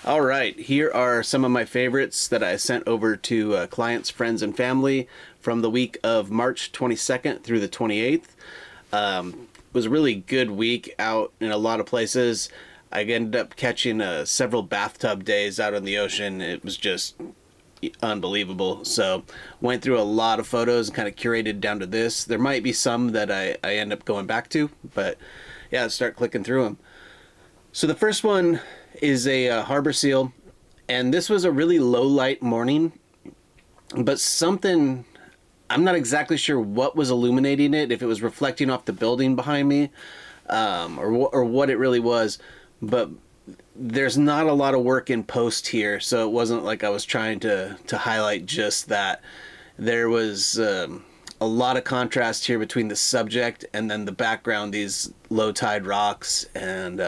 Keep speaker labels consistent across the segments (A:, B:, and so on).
A: All right, here are some of my favorites that I sent over to clients, friends, and family from the week of March 22nd through the 28th. It was a really good week out in a lot of places. I ended up catching several bathtub days out on the ocean. It was just unbelievable. So went through a lot of photos and kind of curated down to this. There might be some that I end up going back to, but yeah, let's start clicking through them. So the first one is a harbor seal, and this was a really low light morning, but something, I'm not exactly sure what was illuminating it, if it was reflecting off the building behind me, or what it really was, but there's not a lot of work in post here, so it wasn't like I was trying to highlight just that. There was a lot of contrast here between the subject and then the background, these low tide rocks and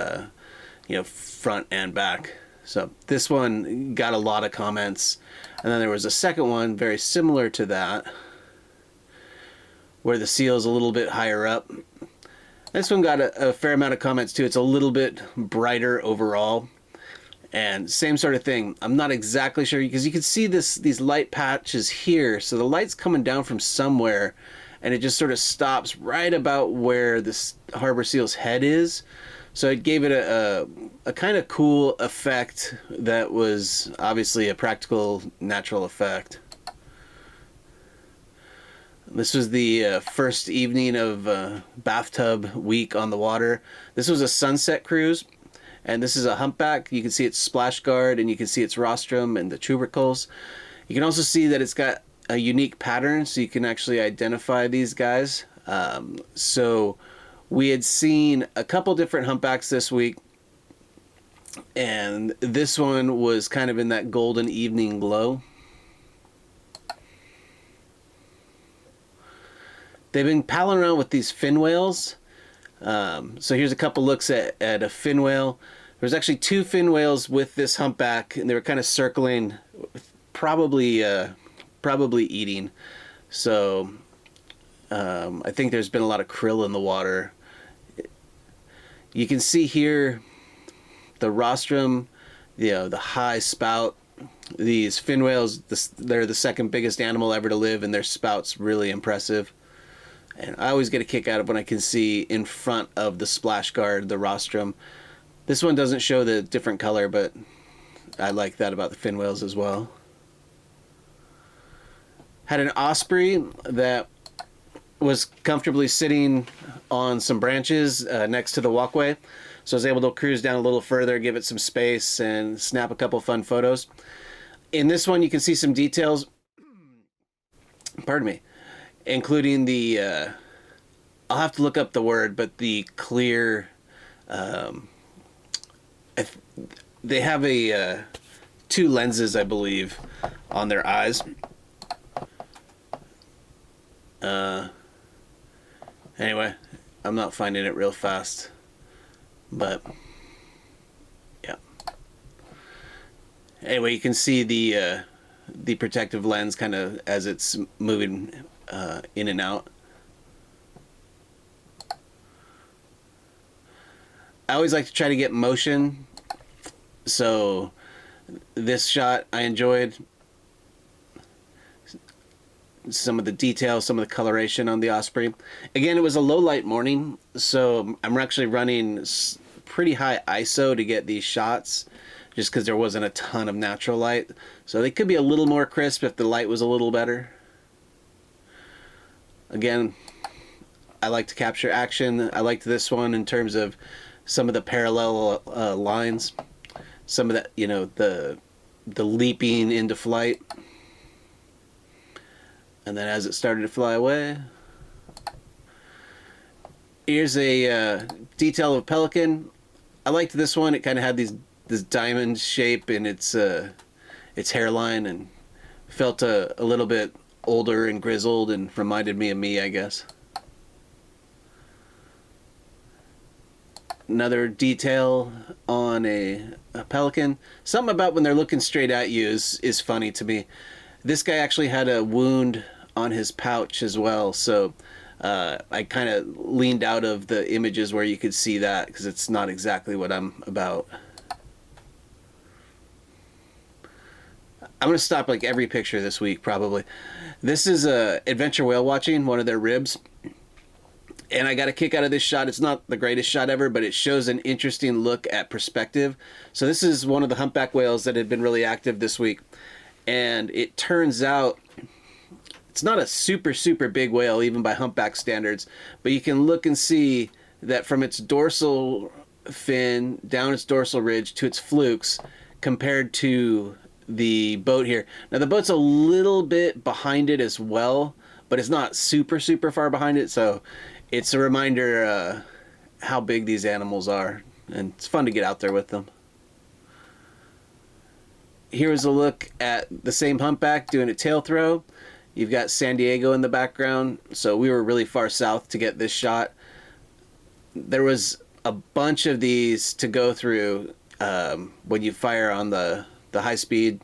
A: front and back. So this one got a lot of comments, and then there was a second one very similar to that where the seal's a little bit higher up. This one got a fair amount of comments too. It's a little bit brighter overall, and same sort of thing. I'm not exactly sure because you can see these light patches here, so the light's coming down from somewhere, and it just sort of stops right about where this harbor seal's head is. So it gave it a kind of cool effect that was obviously a practical, natural effect. This was the first evening of bathtub week on the water. This was a sunset cruise, and this is a humpback. You can see its splash guard, and you can see its rostrum and the tubercles. You can also see that it's got a unique pattern, so you can actually identify these guys. So we had seen a couple different humpbacks this week, and this one was kind of in that golden evening glow. They've been palling around with these fin whales. So here's a couple looks at a fin whale. There's actually two fin whales with this humpback, and they were kind of circling, probably eating. So I think there's been a lot of krill in the water. You can see here the rostrum, the high spout. These fin whales, they're the second biggest animal ever to live, and their spout's really impressive. And I always get a kick out of when I can see in front of the splash guard, the rostrum. This one doesn't show the different color, but I like that about the fin whales as well. Had an osprey that was comfortably sitting on some branches next to the walkway. So I was able to cruise down a little further, give it some space, and snap a couple fun photos. In this one, you can see some details, pardon me, including the, I'll have to look up the word, but the clear, they have two lenses, I believe, on their eyes. Anyway, I'm not finding it real fast, but yeah. Anyway, you can see the protective lens kind of as it's moving in and out. I always like to try to get motion, so this shot I enjoyed. Some of the detail, some of the coloration on the Osprey. Again, it was a low light morning, so I'm actually running pretty high ISO to get these shots, just because there wasn't a ton of natural light. So they could be a little more crisp if the light was a little better. Again, I like to capture action. I liked this one in terms of some of the parallel lines, some of that, the leaping into flight. And then as it started to fly away, here's a detail of a pelican. I liked this one. It kind of had this diamond shape in its hairline, and felt a little bit older and grizzled, and reminded me of me, I guess. Another detail on a pelican. Something about when they're looking straight at you is funny to me. This guy actually had a wound on his pouch as well, so I kind of leaned out of the images where you could see that, because it's not exactly what I'm about. I'm gonna stop like every picture this week probably. This is adventure whale watching, one of their ribs. And I got a kick out of this shot. It's not the greatest shot ever, but it shows an interesting look at perspective. So this is one of the humpback whales that had been really active this week. And it turns out it's not a super, super big whale, even by humpback standards. But you can look and see that from its dorsal fin down its dorsal ridge to its flukes compared to the boat here. Now the boat's a little bit behind it as well, but it's not super, super far behind it. So it's a reminder how big these animals are, and it's fun to get out there with them. Here's a look at the same humpback doing a tail throw. You've got San Diego in the background, so we were really far south to get this shot. There was a bunch of these to go through when you fire on the high speed.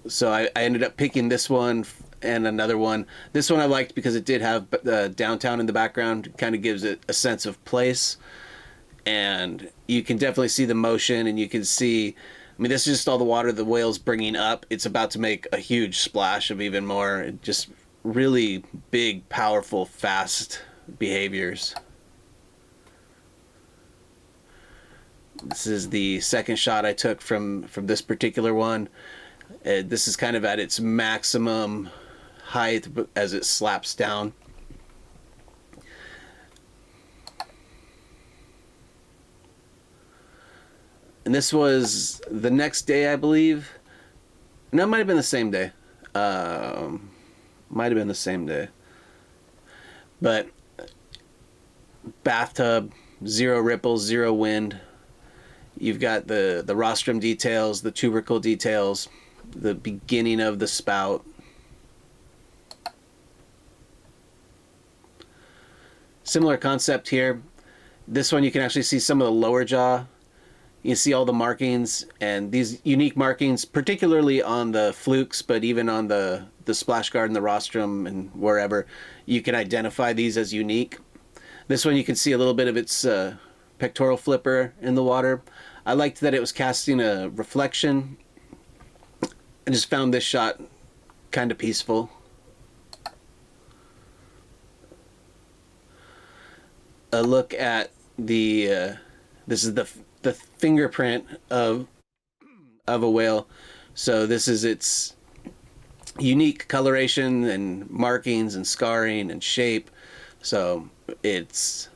A: So I ended up picking this one and another one. This one I liked because it did have downtown in the background. Kind of gives it a sense of place. And you can definitely see the motion, and you can see, I mean, this is just all the water the whale's bringing up. It's about to make a huge splash of even more. Just really big, powerful, fast behaviors. This is the second shot I took from this particular one. This is kind of at its maximum height as it slaps down. And this was the next day, I believe. No, it might have been the same day. Might have been the same day. But bathtub, zero ripples, zero wind. You've got the rostrum details, the tubercle details, the beginning of the spout. Similar concept here. This one you can actually see some of the lower jaw. You see all the markings, and these unique markings, particularly on the flukes, but even on the splash guard and the rostrum and wherever, you can identify these as unique. This one you can see a little bit of its pectoral flipper in the water. I liked that it was casting a reflection. I just found this shot kind of peaceful. A look at the this is the fingerprint of a whale. So this is its unique coloration and markings and scarring and shape. So it's,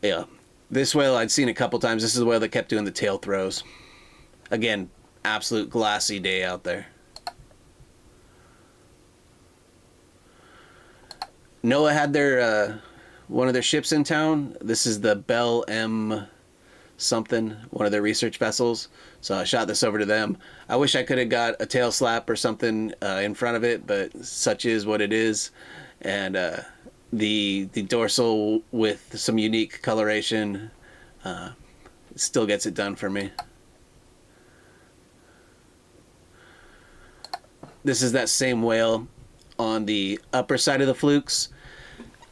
A: yeah, this whale I'd seen a couple times. This is the whale that kept doing the tail throws. Again, absolute glassy day out there. NOAA had their one of their ships in town. This is the Bell M something, one of their research vessels. So I shot this over to them. I wish I could have got a tail slap or something in front of it, but such is what it is. And the dorsal with some unique coloration still gets it done for me. This is that same whale on the upper side of the flukes.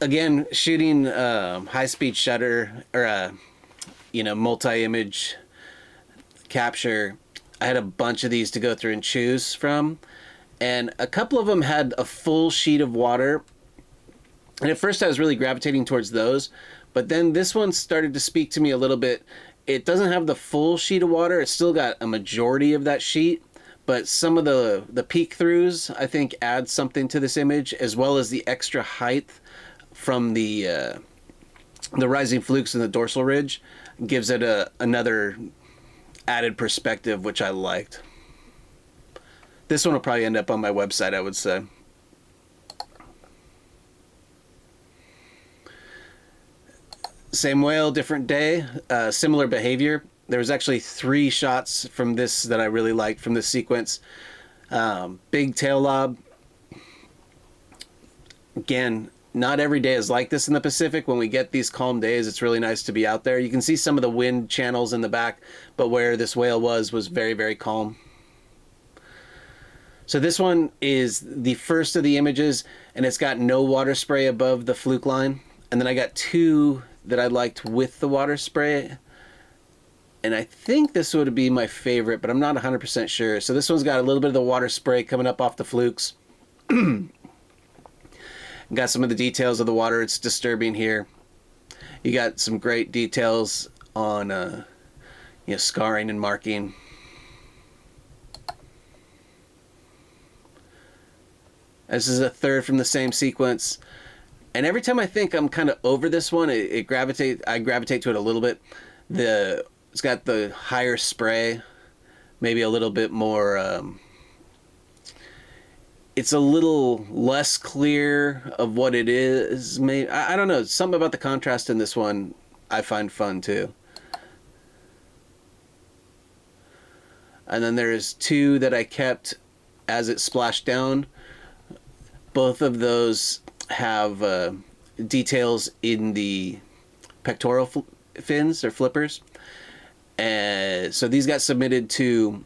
A: Again, shooting high-speed shutter or multi-image capture. I had a bunch of these to go through and choose from, and a couple of them had a full sheet of water. And at first I was really gravitating towards those, but then this one started to speak to me a little bit. It doesn't have the full sheet of water. It's still got a majority of that sheet, but some of the peek throughs I think add something to this image, as well as the extra height from the rising flukes in the dorsal ridge gives it another added perspective, which I liked. This one will probably end up on my website, I would say. Same whale, different day, similar behavior. There was actually 3 shots from this that I really liked from this sequence. Big tail lob. Again, not every day is like this in the Pacific. When we get these calm days, it's really nice to be out there. You can see some of the wind channels in the back, but where this whale was very, very calm. So this one is the first of the images, and it's got no water spray above the fluke line. And then I got 2 that I liked with the water spray. And I think this would be my favorite, but I'm not 100% sure. So this one's got a little bit of the water spray coming up off the flukes. Got some of the details of the water. It's disturbing here. You got some great details on scarring and marking. This is a third from the same sequence. And every time I think I'm kind of over this one, I gravitate to it a little bit. It's got the higher spray, maybe a little bit more. It's a little less clear of what it is. Maybe I don't know. Something about the contrast in this one I find fun too. And then there's two that I kept as it splashed down. Both of those have details in the pectoral fins or flippers. And so these got submitted to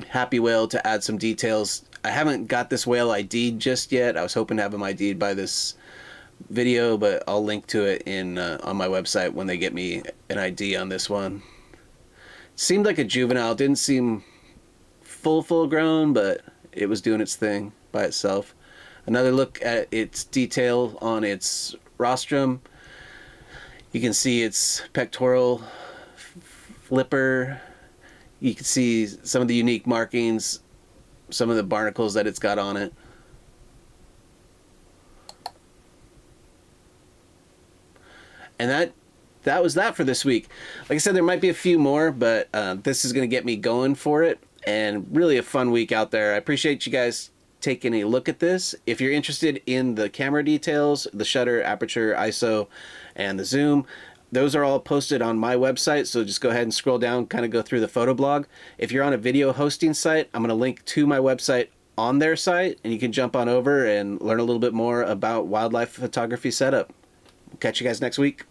A: Happy Whale to add some details. I haven't got this whale ID'd just yet. I was hoping to have them ID'd by this video, but I'll link to it on my website when they get me an ID on this one. Seemed like a juvenile. Didn't seem full grown, but it was doing its thing by itself. Another look at its detail on its rostrum. You can see its pectoral flipper. You can see some of the unique markings, some of the barnacles that it's got on it. And that was that for this week. Like I said, there might be a few more, but this is going to get me going for it. And really a fun week out there. I appreciate you guys taking a look at this. If you're interested in the camera details, the shutter, aperture, ISO, and the zoom, those are all posted on my website, so just go ahead and scroll down, kind of go through the photo blog. If you're on a video hosting site, I'm going to link to my website on their site, and you can jump on over and learn a little bit more about wildlife photography setup. Catch you guys next week.